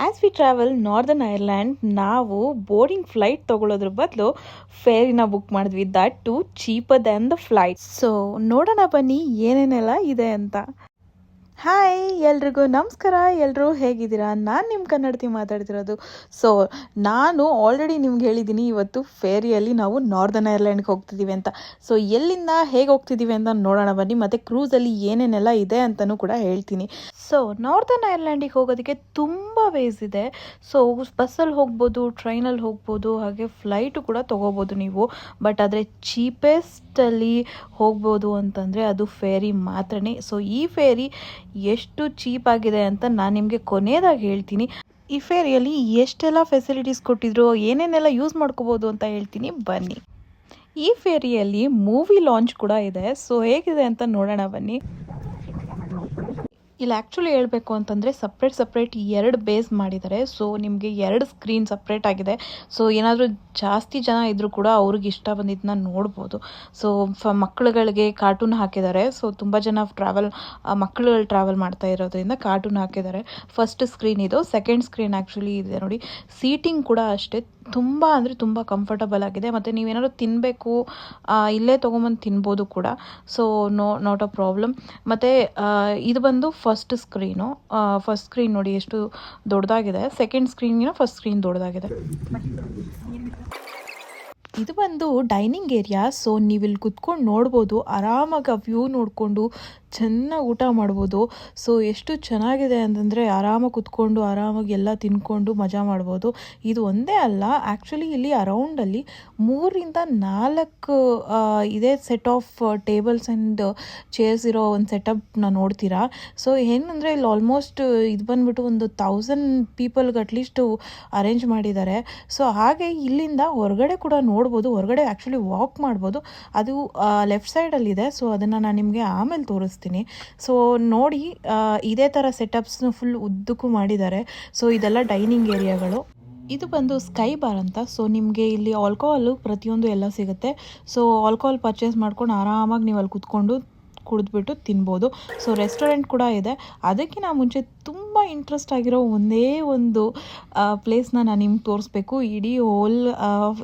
As we travel northern Ireland ನಾವು boarding flight ತೊಗೊಳ್ಳೋದ್ರ ಬದಲು ಫೇರಿನ ಬುಕ್ ಮಾಡಿದ್ವಿ, that to cheaper than the flight. So ನೋಡೋಣ ಬನ್ನಿ ಏನೇನೆಲ್ಲ ಇದೆ ಅಂತ. ಹಾಯ್ ಎಲ್ರಿಗೂ ನಮಸ್ಕಾರ. ಎಲ್ಲರೂ ಹೇಗಿದ್ದೀರಾ? ನಾನು ನಿಮ್ಮ ಕನ್ನಡತಿ ಮಾತಾಡ್ತಿರೋದು. ಸೊ ನಾನು ಆಲ್ರೆಡಿ ನಿಮ್ಗೆ ಹೇಳಿದ್ದೀನಿ ಇವತ್ತು ಫೇರಿಯಲ್ಲಿ ನಾವು ನಾರ್ದರ್ನ್ ಐರ್ಲ್ಯಾಂಡ್ಗೆ ಹೋಗ್ತಿದ್ದೀವಿ ಅಂತ. ಸೊ ಎಲ್ಲಿಂದ ಹೇಗೆ ಹೋಗ್ತಿದ್ದೀವಿ ಅಂತ ನೋಡೋಣ ಬನ್ನಿ, ಮತ್ತು ಕ್ರೂಸಲ್ಲಿ ಏನೇನೆಲ್ಲ ಇದೆ ಅಂತಲೂ ಕೂಡ ಹೇಳ್ತೀನಿ. ಸೊ ನಾರ್ದರ್ನ್ ಐರ್ಲ್ಯಾಂಡಿಗೆ ಹೋಗೋದಕ್ಕೆ ತುಂಬ ವೇಸ್ ಇದೆ. ಸೊ ಬಸ್ಸಲ್ಲಿ ಹೋಗ್ಬೋದು, ಟ್ರೈನಲ್ಲಿ ಹೋಗ್ಬೋದು, ಹಾಗೆ ಫ್ಲೈಟು ಕೂಡ ತೊಗೋಬೋದು ನೀವು. ಬಟ್ ಆದರೆ ಚೀಪೆಸ್ಟಲ್ಲಿ ಹೋಗ್ಬೋದು ಅಂತಂದರೆ ಅದು ಫೇರಿ ಮಾತ್ರನೇ. ಸೊ ಈ ಫೇರಿ ಎಷ್ಟು ಚೀಪ್ ಆಗಿದೆ ಅಂತ ನಾನು ನಿಮಗೆ ಕೊನೆಯದಾಗಿ ಹೇಳ್ತೀನಿ. ಈ ಫೇರಿಯಲ್ಲಿ ಎಷ್ಟೆಲ್ಲ ಫೆಸಿಲಿಟೀಸ್ ಕೊಟ್ಟಿದ್ರು, ಏನೇನೆಲ್ಲ ಯೂಸ್ ಮಾಡ್ಕೋಬೋದು ಅಂತ ಹೇಳ್ತೀನಿ ಬನ್ನಿ. ಈ ಫೇರಿಯಲ್ಲಿ ಮೂವಿ ಲಾಂಚ್ ಕೂಡ ಇದೆ. ಸೊ ಹೇಗಿದೆ ಅಂತ ನೋಡೋಣ ಬನ್ನಿ. ಇಲ್ಲಿ ಆ್ಯಕ್ಚುಲಿ ಹೇಳಬೇಕು ಅಂತಂದರೆ ಸಪ್ರೇಟ್ ಎರಡು ಬೇಸ್ ಮಾಡಿದ್ದಾರೆ. ಸೊ ನಿಮಗೆ ಎರಡು ಸ್ಕ್ರೀನ್ ಸಪ್ರೇಟ್ ಆಗಿದೆ. ಸೊ ಏನಾದರೂ ಜಾಸ್ತಿ ಜನ ಇದ್ದರೂ ಕೂಡ ಅವ್ರಿಗೆ ಇಷ್ಟ ಬಂದಿದ್ದನ್ನ ನೋಡ್ಬೋದು. ಸೊ ಮಕ್ಕಳುಗಳಿಗೆ ಕಾರ್ಟೂನ್ ಹಾಕಿದ್ದಾರೆ. ಸೊ ತುಂಬ ಜನ ಮಕ್ಕಳುಗಳು ಟ್ರಾವೆಲ್ ಮಾಡ್ತಾ ಇರೋದ್ರಿಂದ ಕಾರ್ಟೂನ್ ಹಾಕಿದ್ದಾರೆ. ಫಸ್ಟ್ ಸ್ಕ್ರೀನ್ ಇದು. ಸೆಕೆಂಡ್ ಸ್ಕ್ರೀನ್ ಆ್ಯಕ್ಚುಲಿ ಇದೆ ನೋಡಿ. ಸೀಟಿಂಗ್ ಕೂಡ ಅಷ್ಟೇ ತುಂಬ ಅಂದರೆ ತುಂಬ ಕಂಫರ್ಟಬಲ್ ಆಗಿದೆ. ಮತ್ತು ನೀವೇನಾದ್ರು ತಿನ್ನಬೇಕು ಇಲ್ಲೇ ತೊಗೊಂಬಂದು ತಿನ್ಬೋದು ಕೂಡ. So not a problem. ಮತ್ತು ಇದು ಬಂದು ಫಸ್ಟ್ ಸ್ಕ್ರೀನ್ ನೋಡಿ ಎಷ್ಟು ದೊಡ್ಡದಾಗಿದೆ. ಸೆಕೆಂಡ್ ಸ್ಕ್ರೀನ್ಗಿನ ಫಸ್ಟ್ ಸ್ಕ್ರೀನ್ ದೊಡ್ಡದಾಗಿದೆ. ಇದು ಬಂದು ಡೈನಿಂಗ್ ಏರಿಯಾ. ಸೊ ನೀವಿಲ್ಲಿ ಕುತ್ಕೊಂಡು ನೋಡ್ಬೋದು, ಆರಾಮಾಗಿ ಆ ವ್ಯೂ ನೋಡಿಕೊಂಡು ಚೆನ್ನಾಗಿ ಊಟ ಮಾಡ್ಬೋದು. ಸೊ ಎಷ್ಟು ಚೆನ್ನಾಗಿದೆ ಅಂತಂದರೆ ಆರಾಮಾಗಿ ಕುತ್ಕೊಂಡು ಆರಾಮಾಗಿ ಎಲ್ಲ ತಿನ್ಕೊಂಡು ಮಜಾ ಮಾಡ್ಬೋದು. ಇದು ಒಂದೇ ಅಲ್ಲ, ಆ್ಯಕ್ಚುಲಿ ಇಲ್ಲಿ ಅರೌಂಡಲ್ಲಿ 3-4 ಇದೇ set of tables and chairs ಇರೋ ಒಂದು ಸೆಟಪ್ನ ನೋಡ್ತೀರಾ. ಸೊ ಏನಂದರೆ ಇಲ್ಲಿ ಆಲ್ಮೋಸ್ಟ್ ಇದು ಬಂದುಬಿಟ್ಟು ಒಂದು 1000 ಪೀಪಲ್ಗೆ ಅಟ್ಲೀಸ್ಟು ಅರೇಂಜ್ ಮಾಡಿದ್ದಾರೆ. ಸೊ ಹಾಗೆ ಇಲ್ಲಿಂದ ಹೊರಗಡೆ ಕೂಡ ನೋಡ್ಬೋದು. ಹೊರಗಡೆ ಆ್ಯಕ್ಚುಲಿ ವಾಕ್ ಮಾಡ್ಬೋದು. ಅದು ಲೆಫ್ಟ್ ಸೈಡಲ್ಲಿದೆ. ಸೊ ಅದನ್ನು ನಾನು ನಿಮಗೆ ಆಮೇಲೆ ತೋರಿಸ್ತೀನಿ. ಸೊ ನೋಡಿ, ಇದೇ ಥರ ಸೆಟಪ್ಸ್ನ ಫುಲ್ ಉದ್ದಕ್ಕೂ ಮಾಡಿದ್ದಾರೆ. ಸೊ ಇದೆಲ್ಲ ಡೈನಿಂಗ್ ಏರಿಯಾಗಳು. ಇದು ಬಂದು ಸ್ಕೈ ಬಾರ್ ಅಂತ. ಸೊ ನಿಮಗೆ ಇಲ್ಲಿ ಆಲ್ಕೋಹಾಲು ಪ್ರತಿಯೊಂದು ಎಲ್ಲ ಸಿಗುತ್ತೆ. ಸೊ ಆಲ್ಕೋಹಾಲ್ ಪರ್ಚೇಸ್ ಮಾಡ್ಕೊಂಡು ಆರಾಮಾಗಿ ನೀವು ಅಲ್ಲಿ ಕುತ್ಕೊಂಡು ಕುಡಿದ್ಬಿಟ್ಟು ತಿನ್ಬೋದು. ಸೊ ರೆಸ್ಟೋರೆಂಟ್ ಕೂಡ ಇದೆ. ಅದಕ್ಕಿಂತ ಮುಂಚೆ ತುಂಬ ಇಂಟ್ರೆಸ್ಟ್ ಆಗಿರೋ ಒಂದೇ ಒಂದು ಪ್ಲೇಸ್ನ ನಾನು ನಿಮ್ಗೆ ತೋರಿಸ್ಬೇಕು. ಇಡೀ ಹೋಲ್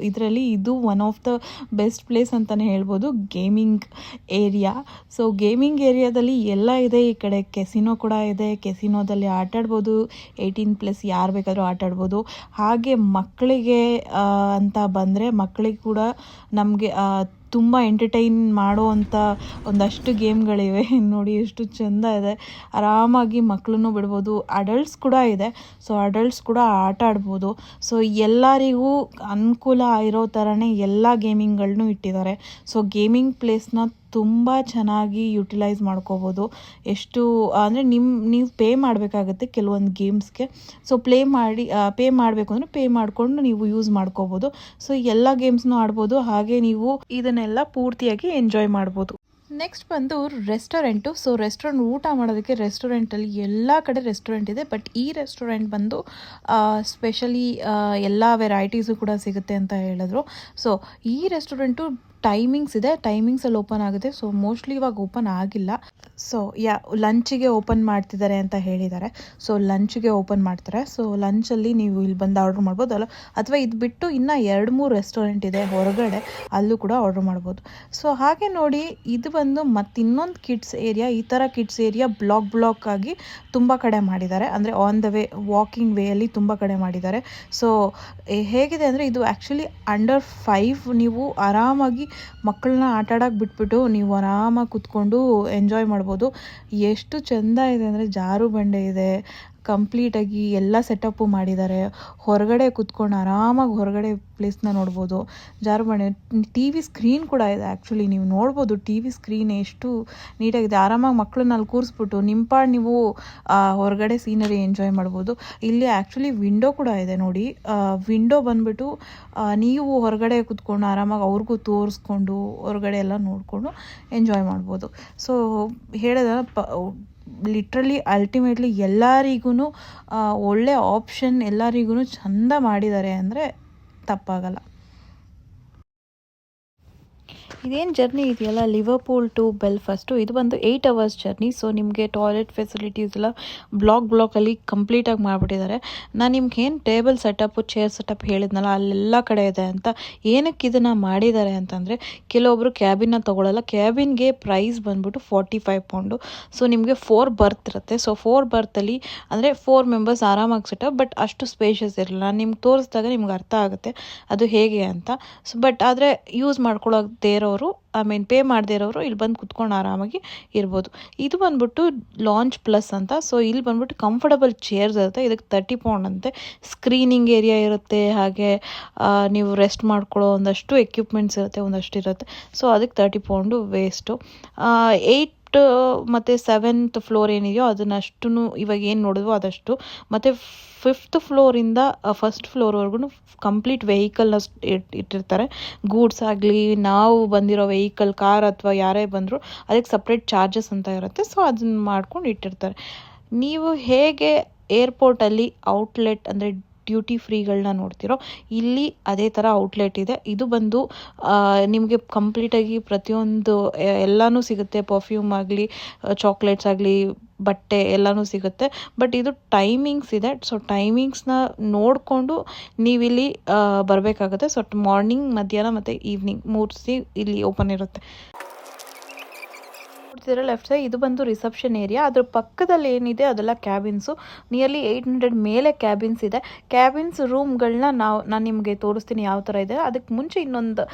ಇದರಲ್ಲಿ ಇದು one of the best place ಅಂತಲೇ ಹೇಳ್ಬೋದು, ಗೇಮಿಂಗ್ ಏರಿಯಾ. ಸೊ ಗೇಮಿಂಗ್ ಏರಿಯಾದಲ್ಲಿ ಎಲ್ಲ ಇದೆ. ಈ ಕಡೆ ಕೆಸಿನೋ ಕೂಡ ಇದೆ. ಕೆಸಿನೋದಲ್ಲಿ ಆಟಾಡ್ಬೋದು. 18+ ಯಾರು ಬೇಕಾದರೂ ಆಟಾಡ್ಬೋದು. ಹಾಗೆ ಮಕ್ಕಳಿಗೆ ಅಂತ ಬಂದರೆ ಮಕ್ಕಳಿಗೆ ಕೂಡ ನಮಗೆ ತುಂಬ ಎಂಟರ್ಟೈನ್ ಮಾಡುವಂಥ ಒಂದಷ್ಟು ಗೇಮ್ಗಳಿವೆ. ನೋಡಿ ಎಷ್ಟು ಚೆಂದ ಇದೆ. ಆರಾಮಾಗಿ ಮಕ್ಕಳನ್ನು ಬಿಡ್ಬೋದು. ಅಡಲ್ಟ್ಸ್ ಕೂಡ ಇದೆ. ಸೊ ಅಡಲ್ಟ್ಸ್ ಕೂಡ ಆಟ ಆಡ್ಬೋದು. ಸೊ ಎಲ್ಲರಿಗೂ ಅನುಕೂಲ ಇರೋ ಥರನೇ ಎಲ್ಲ ಗೇಮಿಂಗ್ಗಳನ್ನೂ ಇಟ್ಟಿದ್ದಾರೆ. ಸೊ ಗೇಮಿಂಗ್ ಪ್ಲೇಸ್ನ ತುಂಬ ಚೆನ್ನಾಗಿ ಯುಟಿಲೈಸ್ ಮಾಡ್ಕೋಬೋದು. ಎಷ್ಟು ಅಂದರೆ ನೀವು ಪೇ ಮಾಡಬೇಕಾಗುತ್ತೆ ಕೆಲವೊಂದು ಗೇಮ್ಸ್ಗೆ. ಸೊ ಪೇ ಮಾಡಬೇಕು ಅಂದರೆ ಪೇ ಮಾಡಿಕೊಂಡು ನೀವು ಯೂಸ್ ಮಾಡ್ಕೋಬೋದು. ಸೊ ಎಲ್ಲ ಗೇಮ್ಸ್ನೂ ಆಡ್ಬೋದು. ಹಾಗೆ ನೀವು ಇದನ್ನೆಲ್ಲ ಪೂರ್ತಿಯಾಗಿ ಎಂಜಾಯ್ ಮಾಡ್ಬೋದು. ನೆಕ್ಸ್ಟ್ ಬಂದು ರೆಸ್ಟೋರೆಂಟು. ಸೊ ಊಟ ಮಾಡೋದಕ್ಕೆ ರೆಸ್ಟೋರೆಂಟಲ್ಲಿ ಎಲ್ಲ ಕಡೆ ರೆಸ್ಟೋರೆಂಟ್ ಇದೆ. ಬಟ್ ಈ ರೆಸ್ಟೋರೆಂಟ್ ಬಂದು ಸ್ಪೆಷಲಿ ಎಲ್ಲ ವೆರೈಟೀಸು ಕೂಡ ಸಿಗುತ್ತೆ ಅಂತ ಹೇಳಿದ್ರು. ಸೊ ಈ ರೆಸ್ಟೋರೆಂಟು ಟೈಮಿಂಗ್ಸ್ ಇದೆ. ಟೈಮಿಂಗ್ಸಲ್ಲಿ ಓಪನ್ ಆಗುತ್ತೆ. ಸೊ ಮೋಸ್ಟ್ಲಿ ಇವಾಗ ಓಪನ್ ಆಗಿಲ್ಲ. ಸೊ ಲಂಚಿಗೆ ಓಪನ್ ಮಾಡ್ತಿದ್ದಾರೆ ಅಂತ ಹೇಳಿದ್ದಾರೆ. ಸೊ ಲಂಚಿಗೆ ಓಪನ್ ಮಾಡ್ತಾರೆ. ಸೊ ಲಂಚಲ್ಲಿ ನೀವು ಇಲ್ಲಿ ಬಂದು ಆರ್ಡ್ರ್ ಮಾಡ್ಬೋದು ಅಥವಾ ಇದು ಬಿಟ್ಟು ಇನ್ನೂ 2-3 ರೆಸ್ಟೋರೆಂಟ್ ಇದೆ ಹೊರಗಡೆ, ಅಲ್ಲೂ ಕೂಡ ಆರ್ಡ್ರ್ ಮಾಡ್ಬೋದು. ಸೊ ಹಾಗೆ ನೋಡಿ, ಇದು ಬಂದು ಇನ್ನೊಂದು ಕಿಡ್ಸ್ ಏರಿಯಾ. ಈ ಥರ ಕಿಡ್ಸ್ ಏರಿಯಾ ಬ್ಲಾಕ್ ಆಗಿ ತುಂಬ ಕಡೆ ಮಾಡಿದ್ದಾರೆ. ಅಂದರೆ ಆನ್ ದ ವೇ ವಾಕಿಂಗ್ ವೇಯಲ್ಲಿ ತುಂಬ ಕಡೆ ಮಾಡಿದ್ದಾರೆ. ಸೊ ಹೇಗಿದೆ ಅಂದರೆ ಇದು ಆ್ಯಕ್ಚುಲಿ ಅಂಡರ್ 5 ನೀವು ಆರಾಮಾಗಿ ಮಕ್ಕಳನ್ನ ಆಟಾಡೋಕೆ ಬಿಟ್ಬಿಟ್ಟು ನೀವು ಆರಾಮಾಗಿ ಕುತ್ಕೊಂಡು ಎಂಜಾಯ್ ಮಾಡ್ಬೋದು. ಎಷ್ಟು ಚೆಂದ ಇದೆ ಅಂದರೆ ಜಾರು ಬಂಡೆ ಇದೆ, ಕಂಪ್ಲೀಟಾಗಿ ಎಲ್ಲ ಸೆಟಪ್ಪು ಮಾಡಿದ್ದಾರೆ. ಹೊರಗಡೆ ಕುತ್ಕೊಂಡು ಆರಾಮಾಗಿ ಹೊರಗಡೆ ಪ್ಲೇಸ್ನ ನೋಡ್ಬೋದು. ಜಾರುಬಂಡೆ TV ಸ್ಕ್ರೀನ್ ಕೂಡ ಇದೆ. ಆ್ಯಕ್ಚುಲಿ ನೀವು ನೋಡ್ಬೋದು TV ಸ್ಕ್ರೀನ್ ಎಷ್ಟು ನೀಟಾಗಿದೆ. ಆರಾಮಾಗಿ ಮಕ್ಕಳನ್ನ ಅಲ್ಲಿ ಕೂರಿಸ್ಬಿಟ್ಟು ನಿಮ್ಮ ನೀವು ಹೊರಗಡೆ ಸೀನರಿ ಎಂಜಾಯ್ ಮಾಡ್ಬೋದು. ಇಲ್ಲಿ ಆ್ಯಕ್ಚುಲಿ ವಿಂಡೋ ಕೂಡ ಇದೆ ನೋಡಿ. ವಿಂಡೋ ಬಂದುಬಿಟ್ಟು ನೀವು ಹೊರಗಡೆ ಕುತ್ಕೊಂಡು ಆರಾಮಾಗಿ ಅವ್ರಿಗೂ ತೋರಿಸ್ಕೊಂಡು ಹೊರಗಡೆ ಎಲ್ಲ ನೋಡಿಕೊಂಡು ಎಂಜಾಯ್ ಮಾಡ್ಬೋದು. ಸೊ ಹೇಳಿದ ಲಿಟ್ರಲಿ ಅಲ್ಟಿಮೇಟ್ಲಿ ಎಲ್ಲರಿಗೂ ಒಳ್ಳೆ ಆಪ್ಷನ್, ಎಲ್ಲರಿಗೂ ಚೆಂದ ಮಾಡಿದ್ದಾರೆ ಅಂದರೆ ತಪ್ಪಾಗಲ್ಲ. ಇದೇನು ಜರ್ನಿ ಇದೆಯಲ್ಲ ಲಿವರ್ಪೂಲ್ ಟು ಬೆಲ್ಫಾಸ್ಟು ಇದು ಬಂದು 8 ಅವರ್ಸ್ ಜರ್ನಿ. ಸೊ ನಿಮಗೆ ಟಾಯ್ಲೆಟ್ ಫೆಸಿಲಿಟೀಸ್ ಎಲ್ಲ ಬ್ಲಾಕಲ್ಲಿ ಕಂಪ್ಲೀಟಾಗಿ ಮಾಡಿಬಿಟ್ಟಿದ್ದಾರೆ. ನಾನು ನಿಮ್ಗೆ ಏನು ಟೇಬಲ್ ಸೆಟಪ್ಪು ಚೇರ್ ಸೆಟಪ್ ಹೇಳಿದ್ನಲ್ಲ ಅಲ್ಲೆಲ್ಲ ಕಡೆ ಇದೆ ಅಂತ. ಏನಕ್ಕೆ ಇದನ್ನು ಮಾಡಿದ್ದಾರೆ ಅಂತಂದರೆ ಕೆಲವೊಬ್ಬರು ಕ್ಯಾಬಿನ್ನ ತೊಗೊಳ್ಳಲ್ಲ. ಕ್ಯಾಬಿನ್ಗೆ ಪ್ರೈಸ್ ಬಂದ್ಬಿಟ್ಟು 45 ಪೌಂಡು. ಸೊ ನಿಮಗೆ 4 ಬರ್ತ್ ಇರುತ್ತೆ. ಸೊ 4 ಬರ್ತಲ್ಲಿ ಅಂದರೆ 4 ಮೆಂಬರ್ಸ್ ಆರಾಮಾಗಿ ಸೆಟಪ್, ಬಟ್ ಅಷ್ಟು ಸ್ಪೇಷಿಯಸ್ ಇರಲ್ಲ. ನಾನು ನಿಮ್ಗೆ ತೋರಿಸಿದಾಗ ನಿಮ್ಗೆ ಅರ್ಥ ಆಗುತ್ತೆ ಅದು ಹೇಗೆ ಅಂತ. ಸೊ ಬಟ್ ಆದರೆ ಯೂಸ್ ಮಾಡ್ಕೊಳ್ಳೋದೇ ಇರೋರು ಪೇ ಮಾಡದೇ ಇರೋರು ಇಲ್ಲಿ ಬಂದು ಕುತ್ಕೊಂಡು ಆರಾಮಾಗಿ ಇರ್ಬೋದು. ಇದು ಬಂದ್ಬಿಟ್ಟು ಲಾಂಚ್ ಪ್ಲಸ್ ಅಂತ. ಸೊ ಇಲ್ಲಿ ಬಂದ್ಬಿಟ್ಟು ಕಂಫರ್ಟಬಲ್ ಚೇರ್ಸ್ ಇರುತ್ತೆ. ಇದಕ್ಕೆ 30 ಪೌಂಡ್ ಅಂತೆ. ಸ್ಕ್ರೀನಿಂಗ್ ಏರಿಯಾ ಇರುತ್ತೆ, ಹಾಗೆ ನೀವು ರೆಸ್ಟ್ ಮಾಡ್ಕೊಳ್ಳೋ ಒಂದಷ್ಟು ಎಕ್ವಿಪ್ಮೆಂಟ್ಸ್ ಇರುತ್ತೆ, ಒಂದಷ್ಟು ಇರುತ್ತೆ. ಸೊ ಅದಕ್ಕೆ 30 ಪೌಂಡು ವೇಸ್ಟು. 8 ಮತ್ತು 7th ಫ್ಲೋರ್ ಏನಿದೆಯೋ ಅದನ್ನಷ್ಟು ಇವಾಗ ಏನು ನೋಡಿದ್ವೋ ಅದಷ್ಟು. ಮತ್ತು 5th ಫ್ಲೋರಿಂದ 1st ಫ್ಲೋರ್ವರೆಗೂ ಕಂಪ್ಲೀಟ್ ವೆಹಿಕಲ್ನ ಇಟ್ಟಿರ್ತಾರೆ. ಗೂಡ್ಸ್ ಆಗಲಿ, ನಾವು ಬಂದಿರೋ ವೆಹಿಕಲ್, ಕಾರ್ ಅಥವಾ ಯಾರೇ ಬಂದರೂ ಅದಕ್ಕೆ ಸಪ್ರೇಟ್ ಚಾರ್ಜಸ್ ಅಂತ ಇರುತ್ತೆ. ಸೊ ಅದನ್ನ ಮಾಡ್ಕೊಂಡು ಇಟ್ಟಿರ್ತಾರೆ. ನೀವು ಹೇಗೆ ಏರ್ಪೋರ್ಟಲ್ಲಿ ಔಟ್ಲೆಟ್ ಅಂದರೆ ಡ್ಯೂಟಿ ಫ್ರೀಗಳನ್ನ ನೋಡ್ತಿರೋ ಇಲ್ಲಿ ಅದೇ ಥರ ಔಟ್ಲೆಟ್ ಇದೆ. ಇದು ಬಂದು ನಿಮಗೆ ಕಂಪ್ಲೀಟಾಗಿ ಪ್ರತಿಯೊಂದು ಎಲ್ಲನೂ ಸಿಗುತ್ತೆ. ಪರ್ಫ್ಯೂಮ್ ಆಗಲಿ, ಚಾಕ್ಲೇಟ್ಸ್ ಆಗಲಿ, ಬಟ್ಟೆ ಎಲ್ಲನೂ ಸಿಗುತ್ತೆ. ಬಟ್ ಇದು ಟೈಮಿಂಗ್ಸ್ ಇದೆ. ಸೊ ಟೈಮಿಂಗ್ಸ್ನ ನೋಡಿಕೊಂಡು ನೀವಿಲ್ಲಿ ಬರಬೇಕಾಗುತ್ತೆ. ಸೊ ಮಾರ್ನಿಂಗ್, ಮಧ್ಯಾಹ್ನ ಮತ್ತು ಈವ್ನಿಂಗ್ 3 ಇಲ್ಲಿ ಓಪನ್ ಇರುತ್ತೆ. ಲೆಫ್ಟ್ ಸೈಡ್ ಇದು ಬಂದು ರಿಸೆಪ್ಷನ್ ಏರಿಯಾ. ಅದ್ರ ಪಕ್ಕದಲ್ಲಿ ಏನಿದೆ ಅದೆಲ್ಲ ಕ್ಯಾಬಿನ್ಸು. ನಿಯರ್ಲಿ 800 ಮೇಲೆ ಕ್ಯಾಬಿನ್ಸ್ ಇದೆ. ಕ್ಯಾಬಿನ್ಸ್ ರೂಮ್ಗಳನ್ನ ನಾನು ನಿಮಗೆ ತೋರಿಸ್ತೀನಿ ಯಾವ ಥರ ಇದೆ. ಅದಕ್ಕೆ ಮುಂಚೆ ಇನ್ನೊಂದು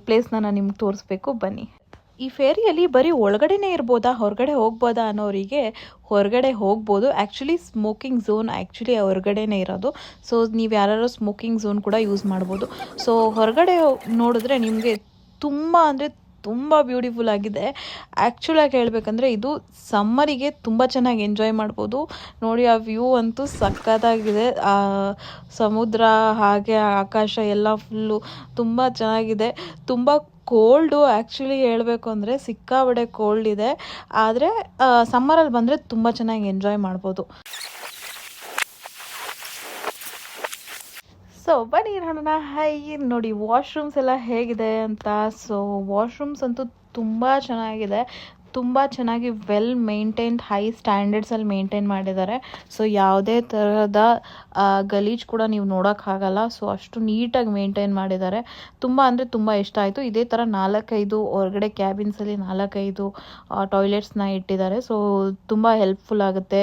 ಪ್ಲೇಸ್ನ ನಾನು ನಿಮ್ಗೆ ತೋರಿಸ್ಬೇಕು, ಬನ್ನಿ. ಈ ಫೇರಿಯಲ್ಲಿ ಬರೀ ಒಳಗಡೆನೇ ಇರ್ಬೋದಾ, ಹೊರಗಡೆ ಹೋಗ್ಬೋದಾ ಅನ್ನೋರಿಗೆ ಹೊರಗಡೆ ಹೋಗ್ಬೋದು. ಆ್ಯಕ್ಚುಲಿ ಸ್ಮೋಕಿಂಗ್ ಝೋನ್ ಆ್ಯಕ್ಚುಲಿ ಹೊರಗಡೆನೇ ಇರೋದು. ಸೊ ನೀವು ಯಾರು ಸ್ಮೋಕಿಂಗ್ ಝೋನ್ ಕೂಡ ಯೂಸ್ ಮಾಡ್ಬೋದು. ಸೊ ಹೊರಗಡೆ ನೋಡಿದ್ರೆ ನಿಮಗೆ ತುಂಬ ಬ್ಯೂಟಿಫುಲ್ ಆಗಿದೆ. ಆ್ಯಕ್ಚುಲಾಗಿ ಹೇಳಬೇಕಂದ್ರೆ ಇದು ಸಮ್ಮರಿಗೆ ತುಂಬ ಚೆನ್ನಾಗಿ ಎಂಜಾಯ್ ಮಾಡ್ಬೋದು. ನೋಡಿ ಆ ವ್ಯೂ ಅಂತೂ ಸಖತ್ತಾಗಿದೆ. ಸಮುದ್ರ ಹಾಗೆ ಆಕಾಶ ಎಲ್ಲ ಫುಲ್ಲು ತುಂಬ ಚೆನ್ನಾಗಿದೆ. ತುಂಬ ಕೋಲ್ಡು ಆ್ಯಕ್ಚುಲಿ ಹೇಳಬೇಕು ಅಂದರೆ ಸಿಕ್ಕಾಬಡೆ ಕೋಲ್ಡ್ ಇದೆ. ಆದರೆ ಸಮ್ಮರಲ್ಲಿ ಬಂದರೆ ತುಂಬ ಚೆನ್ನಾಗಿ ಎಂಜಾಯ್ ಮಾಡ್ಬೋದು. ಸೊ ಬನ್ನಿ ನೋಡೋಣ. ನೋಡಿ ವಾಶ್ರೂಮ್ಸ್ ಎಲ್ಲ ಹೇಗಿದೆ ಅಂತ. ಸೊ ವಾಶ್ರೂಮ್ಸ್ ಅಂತೂ ತುಂಬ ಚೆನ್ನಾಗಿದೆ. ತುಂಬ ಚೆನ್ನಾಗಿ ವೆಲ್ ಮೇಂಟೈನ್ಡ್, ಹೈ ಸ್ಟ್ಯಾಂಡರ್ಡ್ಸಲ್ಲಿ ಮೇಂಟೈನ್ ಮಾಡಿದ್ದಾರೆ. ಸೊ ಯಾವುದೇ ಥರದ ಗಲೀಜು ಕೂಡ ನೀವು ನೋಡೋಕ್ಕಾಗಲ್ಲ. ಸೊ ಅಷ್ಟು ನೀಟಾಗಿ ಮೇಂಟೈನ್ ಮಾಡಿದ್ದಾರೆ. ತುಂಬ ಇಷ್ಟ ಆಯಿತು. ಇದೇ ಥರ 4-5 ಹೊರಗಡೆ ಕ್ಯಾಬಿನ್ಸಲ್ಲಿ 4-5 ಟಾಯ್ಲೆಟ್ಸ್ನ ಇಟ್ಟಿದ್ದಾರೆ. ಸೊ ತುಂಬ ಹೆಲ್ಪ್ಫುಲ್ ಆಗುತ್ತೆ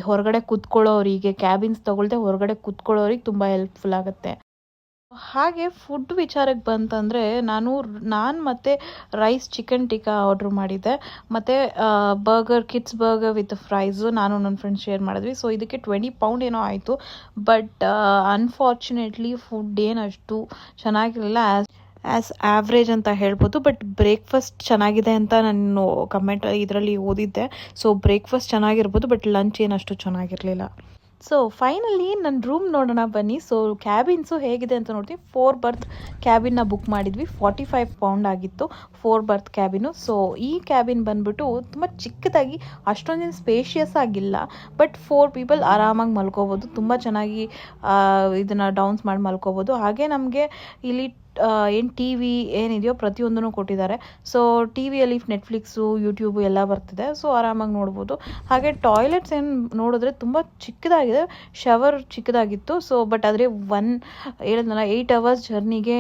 ಹೊರಗಡೆ ಕೂತ್ಕೊಳ್ಳೋರಿಗೆ. ಕ್ಯಾಬಿನ್ಸ್ ತೊಗೊಳ್ದೆ ಹೊರಗಡೆ ಕೂತ್ಕೊಳ್ಳೋರಿಗೆ ತುಂಬ ಹೆಲ್ಪ್ಫುಲ್ ಆಗುತ್ತೆ. ಹಾಗೆ ಫುಡ್ ವಿಚಾರಕ್ಕೆ ಬಂತಂದರೆ ನಾನು ಮತ್ತು ರೈಸ್ ಚಿಕನ್ ಟಿಕ್ಕಾ ಆರ್ಡ್ರ್ ಮಾಡಿದ್ದೆ. ಮತ್ತು ಕಿಡ್ಸ್ ಬರ್ಗರ್ ವಿತ್ ಫ್ರೈಸು ನಾನು ನನ್ನ ಫ್ರೆಂಡ್ಸ್ ಶೇರ್ ಮಾಡಿದ್ವಿ. ಸೊ ಇದಕ್ಕೆ 20 ಪೌಂಡ್ ಏನೋ ಆಯಿತು. ಬಟ್ ಅನ್ಫಾರ್ಚುನೇಟ್ಲಿ ಫುಡ್ ಏನಷ್ಟು ಚೆನ್ನಾಗಿರಲಿಲ್ಲ. ಆ್ಯಸ್ ಆವ್ರೇಜ್ ಅಂತ ಹೇಳ್ಬೋದು. ಬಟ್ ಬ್ರೇಕ್ಫಾಸ್ಟ್ ಚೆನ್ನಾಗಿದೆ ಅಂತ ನಾನು ಕಮೆಂಟ್ ಇದರಲ್ಲಿ ಓದಿದ್ದೆ. ಸೊ ಬ್ರೇಕ್ಫಾಸ್ಟ್ ಚೆನ್ನಾಗಿರ್ಬೋದು, ಬಟ್ ಲಂಚ್ ಏನಷ್ಟು ಚೆನ್ನಾಗಿರಲಿಲ್ಲ. ಸೊ ಫೈನಲಿ ನನ್ನ ರೂಮ್ ನೋಡೋಣ ಬನ್ನಿ. ಸೊ ಕ್ಯಾಬಿನ್ಸು ಹೇಗಿದೆ ಅಂತ ನೋಡ್ತೀವಿ. 4 ಬರ್ತ್ ಕ್ಯಾಬಿನ್ನ ಬುಕ್ ಮಾಡಿದ್ವಿ. 45 ಪೌಂಡ್ ಆಗಿತ್ತು 4 ಬರ್ತ್ ಕ್ಯಾಬಿನು. ಸೊ ಈ ಕ್ಯಾಬಿನ್ ಬಂದ್ಬಿಟ್ಟು ತುಂಬ ಚಿಕ್ಕದಾಗಿ, ಅಷ್ಟೊಂದೇನು ಸ್ಪೇಷಿಯಸ್ ಆಗಿಲ್ಲ. ಬಟ್ 4 ಪೀಪಲ್ ಆರಾಮಾಗಿ ಮಲ್ಕೋಬೋದು. ತುಂಬ ಚೆನ್ನಾಗಿ ಇದನ್ನು ಡೌನ್ಸ್ ಮಾಡಿ ಮಲ್ಕೋಬೋದು. ಹಾಗೆ ನಮಗೆ ಇಲ್ಲಿ ಏನು ಟಿ ವಿ ಏನಿದೆಯೋ ಪ್ರತಿಯೊಂದೂ ಕೊಟ್ಟಿದ್ದಾರೆ. ಸೊ ಟಿ ವಿಯಲ್ಲಿ ನೆಟ್ಫ್ಲಿಕ್ಸು, ಯೂಟ್ಯೂಬು ಎಲ್ಲ ಬರ್ತಿದೆ. ಸೊ ಆರಾಮಾಗಿ ನೋಡ್ಬೋದು. ಹಾಗೆ ಟಾಯ್ಲೆಟ್ಸ್ ಏನು ನೋಡಿದ್ರೆ ತುಂಬ ಚಿಕ್ಕದಾಗಿದೆ. ಶವರ್ ಚಿಕ್ಕದಾಗಿತ್ತು. ಸೊ ಬಟ್ ಆದರೆ ಹೇಳಿದ್ನಲ್ಲ 8 ಅವರ್ಸ್ ಜರ್ನಿಗೆ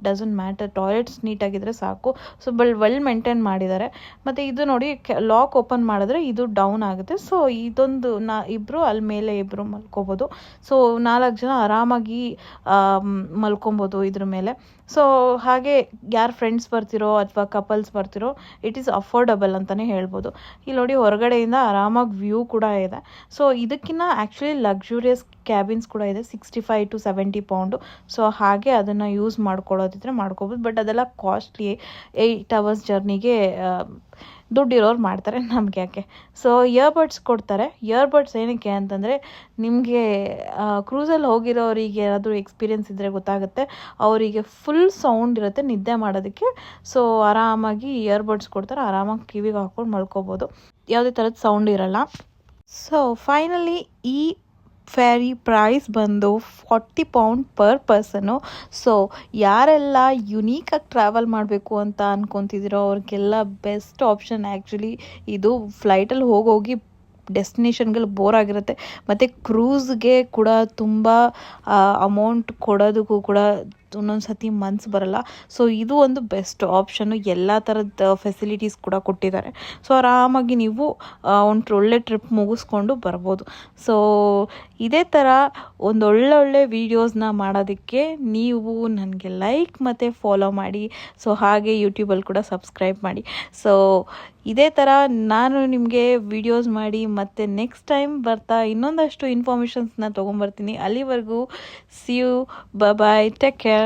ಡಸಂಟ್ ಮ್ಯಾಟರ್. ಟಾಯ್ಲೆಟ್ಸ್ ನೀಟಾಗಿದ್ದರೆ ಸಾಕು. ಸೊ ವೆಲ್ ಮೇಂಟೈನ್ ಮಾಡಿದ್ದಾರೆ. ಮತ್ತು ಇದು ನೋಡಿ ಲಾಕ್ ಓಪನ್ ಮಾಡಿದ್ರೆ ಇದು ಡೌನ್ ಆಗುತ್ತೆ. ಸೊ ಇದೊಂದು ಇಬ್ಬರು ಅಲ್ಲಿ ಮೇಲೆ ಇಬ್ಬರು ಮಲ್ಕೋಬೋದು. ಸೊ 4 ಜನ ಆರಾಮಾಗಿ ಮಲ್ಕೊಬೋದು ಇದ್ರ ಮೇಲೆ. ಸೊ ಹಾಗೆ ಯಾರು ಫ್ರೆಂಡ್ಸ್ ಬರ್ತಿರೋ ಅಥವಾ ಕಪಲ್ಸ್ ಬರ್ತಿರೋ ಇಟ್ ಈಸ್ ಅಫೋರ್ಡಬಲ್ ಅಂತಲೇ ಹೇಳ್ಬೋದು. ಇಲ್ಲಿ ನೋಡಿ ಹೊರಗಡೆಯಿಂದ ಆರಾಮಾಗಿ ವ್ಯೂ ಕೂಡ ಇದೆ. ಸೊ ಇದಕ್ಕಿಂತ ಆ್ಯಕ್ಚುಲಿ ಲಕ್ಸುರಿಯಸ್ ಕ್ಯಾಬಿನ್ಸ್ ಕೂಡ ಇದೆ. 65 to 70 ಪೌಂಡು. ಸೊ ಹಾಗೆ ಅದನ್ನು ಯೂಸ್ ಮಾಡ್ಕೊಳ್ಳೋದಿದ್ರೆ ಮಾಡ್ಕೋಬೋದು. ಬಟ್ ಅದೆಲ್ಲ ಕಾಸ್ಟ್ಲಿ. 8 ಅವರ್ಸ್ ಜರ್ನಿಗೆ ದುಡ್ಡಿರೋರು ಮಾಡ್ತಾರೆ, ನಮ್ಗೆ ಯಾಕೆ. ಸೊ ಇಯರ್ಬಡ್ಸ್ ಕೊಡ್ತಾರೆ. ಇಯರ್ಬಡ್ಸ್ ಏನಕ್ಕೆ ಅಂತಂದರೆ ನಿಮಗೆ ಕ್ರೂಸಲ್ಲಿ ಹೋಗಿರೋರಿಗೆ ಏನಾದರೂ ಎಕ್ಸ್ಪೀರಿಯೆನ್ಸ್ ಇದ್ದರೆ ಗೊತ್ತಾಗುತ್ತೆ. ಅವರಿಗೆ ಫುಲ್ ಸೌಂಡ್ ಇರುತ್ತೆ ನಿದ್ದೆ ಮಾಡೋದಕ್ಕೆ. ಸೊ ಆರಾಮಾಗಿ ಇಯರ್ಬಡ್ಸ್ ಕೊಡ್ತಾರೆ. ಆರಾಮಾಗಿ ಕಿವಿಗೆ ಹಾಕ್ಕೊಂಡು ಮಲ್ಕೋಬೋದು. ಯಾವುದೇ ಥರದ ಸೌಂಡ್ ಇರಲ್ಲ. ಸೊ ಫೈನಲಿ ಈ ಫ್ಯಾರಿ ಪ್ರೈಸ್ ಬಂದು £40 ಪರ್ ಪರ್ಸನು. ಸೊ ಯಾರೆಲ್ಲ ಯುನೀಕಾಗಿ ಟ್ರಾವೆಲ್ ಮಾಡಬೇಕು ಅಂತ ಅನ್ಕೊತಿದ್ದೀರೋ ಅವ್ರಿಗೆಲ್ಲ ಬೆಸ್ಟ್ ಆಪ್ಷನ್ ಆ್ಯಕ್ಚುಲಿ ಇದು. ಫ್ಲೈಟಲ್ಲಿ ಹೋಗಿ ಡೆಸ್ಟಿನೇಷನ್ಗಳು ಬೋರ್ ಆಗಿರುತ್ತೆ, ಮತ್ತು ಕ್ರೂಸ್ಗೆ ಕೂಡ ತುಂಬ ಅಮೌಂಟ್ ಕೊಡೋದಕ್ಕೂ ಕೂಡ ಒಂದೊಂದು ಸತಿ ಮನ್ಸು ಬರಲ್ಲ. ಸೊ ಇದು ಒಂದು ಬೆಸ್ಟ್ ಆಪ್ಷನ್ನು, ಎಲ್ಲ ಥರದ ಫೆಸಿಲಿಟೀಸ್ ಕೂಡ ಕೊಟ್ಟಿದ್ದಾರೆ. ಸೊ ಆರಾಮಾಗಿ ನೀವು ಒಂದು ಒಳ್ಳೆ ಟ್ರಿಪ್ ಮುಗಿಸ್ಕೊಂಡು ಬರ್ಬೋದು. ಸೊ ಇದೇ ಥರ ಒಳ್ಳೊಳ್ಳೆ ವೀಡಿಯೋಸ್ನ ಮಾಡೋದಕ್ಕೆ ನೀವು ನನಗೆ ಲೈಕ್ ಮತ್ತು ಫಾಲೋ ಮಾಡಿ. ಸೊ ಹಾಗೆ ಯೂಟ್ಯೂಬಲ್ಲಿ ಕೂಡ ಸಬ್ಸ್ಕ್ರೈಬ್ ಮಾಡಿ. ಸೊ ಇದೇ ಥರ ನಾನು ನಿಮಗೆ ವೀಡಿಯೋಸ್ ಮಾಡಿ ಮತ್ತು ನೆಕ್ಸ್ಟ್ ಟೈಮ್ ಬರ್ತಾ ಇನ್ನೊಂದಷ್ಟು ಇನ್ಫಾರ್ಮೇಷನ್ಸ್ನ ತೊಗೊಂಬರ್ತೀನಿ. ಅಲ್ಲಿವರೆಗೂ see you, bye, take care.